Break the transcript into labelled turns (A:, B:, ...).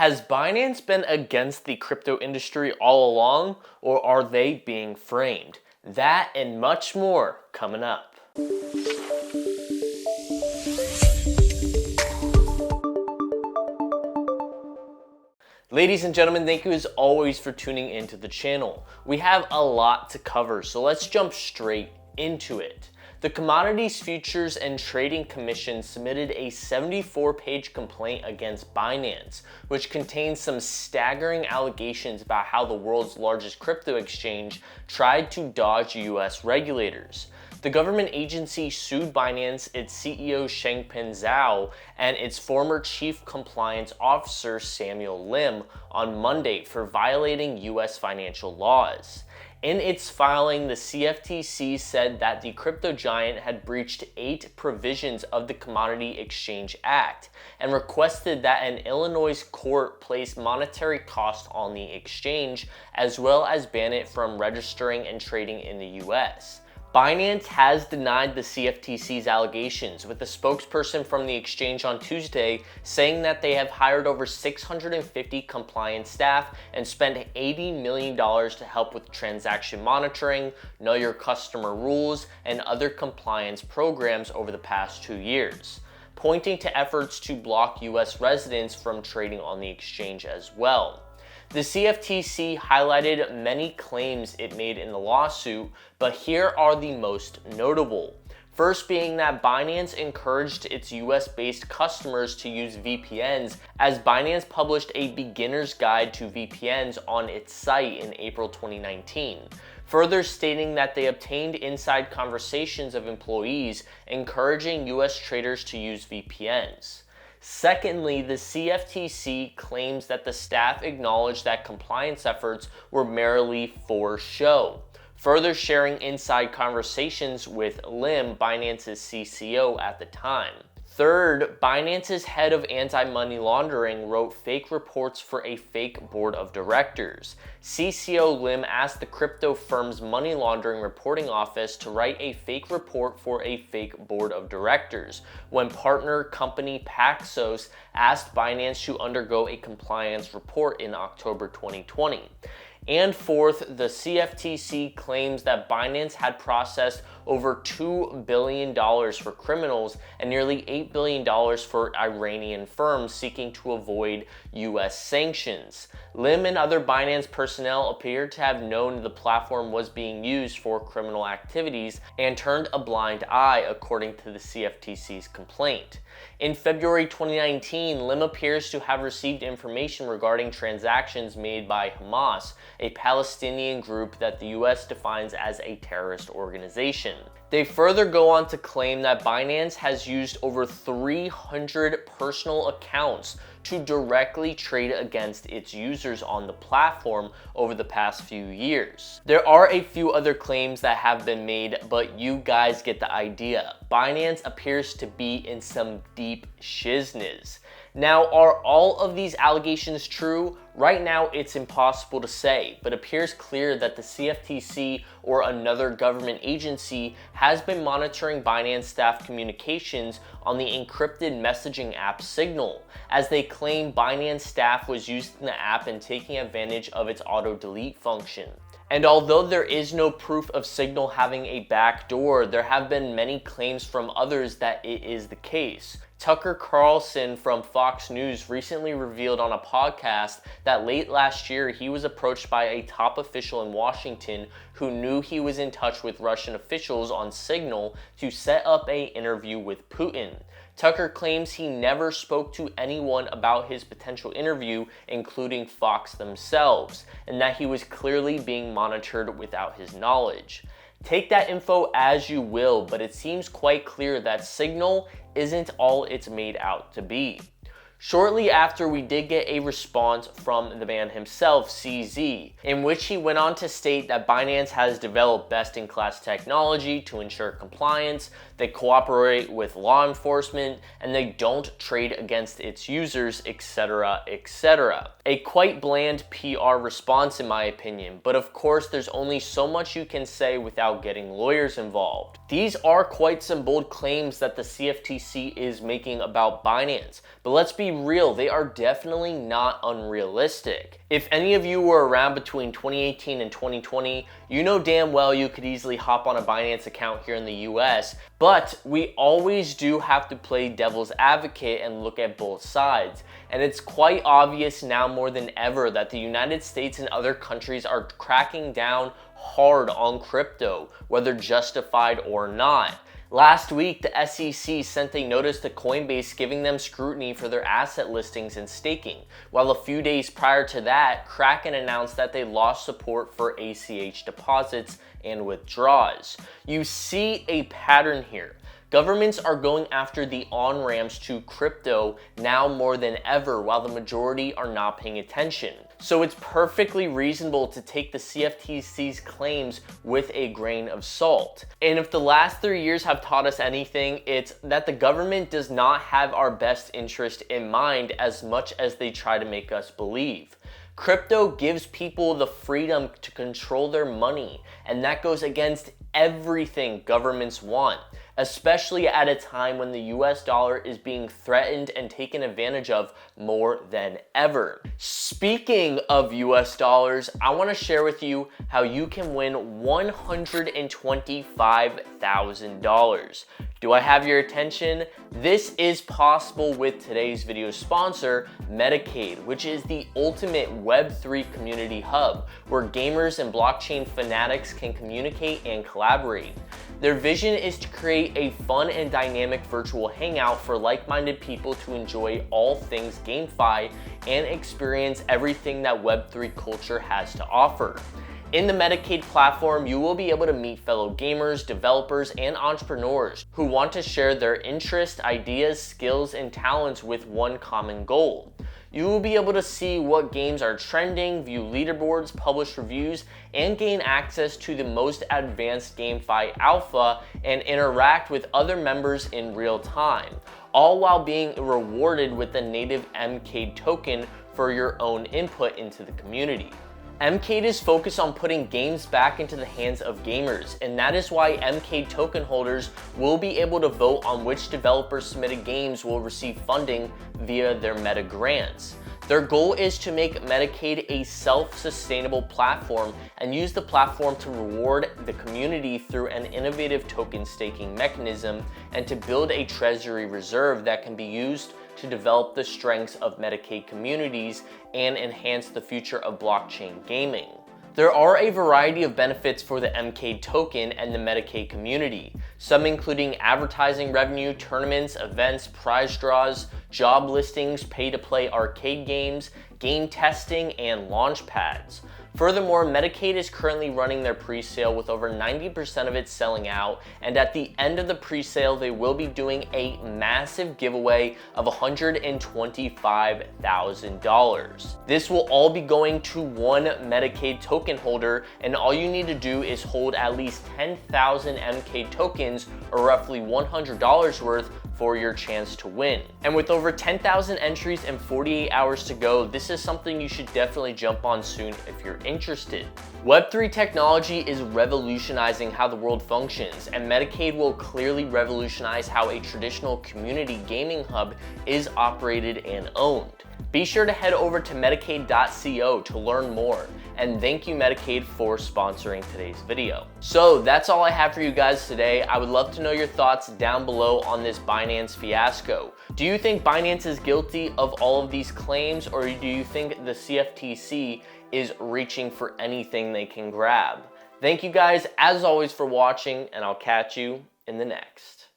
A: Has Binance been against the crypto industry all along, or are they being framed? That and much more coming up. Ladies and gentlemen, thank you as always for tuning into the channel. We have a lot to cover, so let's jump straight into it. The Commodities Futures and Trading Commission submitted a 74-page complaint against Binance, which contains some staggering allegations about how the world's largest crypto exchange tried to dodge US regulators. The government agency sued Binance, its CEO Changpeng Zhao, and its former chief compliance officer Samuel Lim on Monday for violating US financial laws. In its filing, the CFTC said that the crypto giant had breached 8 provisions of the Commodity Exchange Act and requested that an Illinois court place monetary costs on the exchange as well as ban it from registering and trading in the US. Binance has denied the CFTC's allegations, with a spokesperson from the exchange on Tuesday saying that they have hired over 650 compliance staff and spent $80 million to help with transaction monitoring, know your customer rules, and other compliance programs over the past 2 years, pointing to efforts to block US residents from trading on the exchange as well. The CFTC highlighted many claims it made in the lawsuit, but here are the most notable. First being that Binance encouraged its US-based customers to use VPNs, as Binance published a beginner's guide to VPNs on its site in April 2019. Further stating that they obtained inside conversations of employees encouraging US traders to use VPNs. Secondly, the CFTC claims that the staff acknowledged that compliance efforts were merely for show, further sharing inside conversations with Lim, Binance's CCO at the time. Third, Binance's head of anti-money laundering wrote fake reports for a fake board of directors. CCO Lim asked the crypto firm's money laundering reporting office to write a fake report for a fake board of directors, when partner company Paxos asked Binance to undergo a compliance report in October 2020. And fourth, the CFTC claims that Binance had processed over $2 billion for criminals and nearly $8 billion for Iranian firms seeking to avoid US sanctions. Lim and other Binance personnel appeared to have known the platform was being used for criminal activities and turned a blind eye, according to the CFTC's complaint. In February 2019, Lim appears to have received information regarding transactions made by Hamas, a Palestinian group that the US defines as a terrorist organization. They further go on to claim that Binance has used over 300 personal accounts to directly trade against its users on the platform over the past few years. There are a few other claims that have been made, but you guys get the idea. Binance appears to be in some deep shizness. Now, are all of these allegations true? Right now, it's impossible to say, but appears clear that the CFTC or another government agency has been monitoring Binance staff communications on the encrypted messaging app Signal, as they claim Binance staff was using the app and taking advantage of its auto-delete function. And although there is no proof of Signal having a backdoor, there have been many claims from others that it is the case. Tucker Carlson from Fox News recently revealed on a podcast that late last year he was approached by a top official in Washington who knew he was in touch with Russian officials on Signal to set up an interview with Putin. Tucker claims he never spoke to anyone about his potential interview, including Fox themselves, and that he was clearly being monitored without his knowledge. Take that info as you will, but it seems quite clear that Signal isn't all it's made out to be. Shortly after, we did get a response from the man himself, CZ, in which he went on to state that Binance has developed best-in-class technology to ensure compliance, they cooperate with law enforcement, and they don't trade against its users, etc., etc. A quite bland PR response in my opinion, but of course there's only so much you can say without getting lawyers involved. These are quite some bold claims that the CFTC is making about Binance, but let's be be real, they are definitely not unrealistic. If any of you were around between 2018 and 2020, you know damn well you could easily hop on a Binance account here in the US, but we always do have to play devil's advocate and look at both sides. And it's quite obvious now more than ever that the United States and other countries are cracking down hard on crypto, whether justified or not. Last week, the SEC sent a notice to Coinbase giving them scrutiny for their asset listings and staking, while a few days prior to that, Kraken announced that they lost support for ACH deposits and withdrawals. You see a pattern here. Governments are going after the on-ramps to crypto now more than ever, while the majority are not paying attention. So it's perfectly reasonable to take the CFTC's claims with a grain of salt. And if the last 3 years have taught us anything, it's that the government does not have our best interest in mind as much as they try to make us believe. Crypto gives people the freedom to control their money, and that goes against everything governments want, especially at a time when the US dollar is being threatened and taken advantage of more than ever. Speaking of US dollars, I want to share with you how you can win $125,000. Do I have your attention? This is possible with today's video sponsor, Medicaid, which is the ultimate Web3 community hub where gamers and blockchain fanatics can communicate and collaborate. Their vision is to create a fun and dynamic virtual hangout for like-minded people to enjoy all things GameFi and experience everything that Web3 culture has to offer. In the Medicaid platform, you will be able to meet fellow gamers, developers, and entrepreneurs who want to share their interests, ideas, skills, and talents with one common goal. You will be able to see what games are trending, view leaderboards, publish reviews, and gain access to the most advanced GameFi alpha and interact with other members in real time, all while being rewarded with the native MCAID token for your own input into the community. MCAID is focused on putting games back into the hands of gamers, and that is why MCAID token holders will be able to vote on which developers submitted games will receive funding via their Meta grants. Their goal is to make Medicaid a self-sustainable platform and use the platform to reward the community through an innovative token staking mechanism and to build a treasury reserve that can be used to develop the strengths of Medicaid communities and enhance the future of blockchain gaming. There are a variety of benefits for the MCAID token and the Medicaid community, some including advertising revenue, tournaments, events, prize draws, job listings, pay-to-play arcade games, game testing, and launch pads. Furthermore, Medicaid is currently running their pre-sale with over 90% of it selling out, and at the end of the pre-sale, they will be doing a massive giveaway of $125,000. This will all be going to one Medicaid token holder, and all you need to do is hold at least 10,000 MCAID tokens, or roughly $100 worth, for your chance to win. And with over 10,000 entries and 48 hours to go, this is something you should definitely jump on soon if you're interested. Web3 technology is revolutionizing how the world functions, and Medicaid will clearly revolutionize how a traditional community gaming hub is operated and owned. Be sure to head over to medicaid.co to learn more, and thank you Medicaid for sponsoring today's video. So that's all I have for you guys today. I would love to know your thoughts down below on this Binance fiasco. Do you think Binance is guilty of all of these claims, or do you think the CFTC is reaching for anything they can grab? Thank you guys as always for watching, and I'll catch you in the next.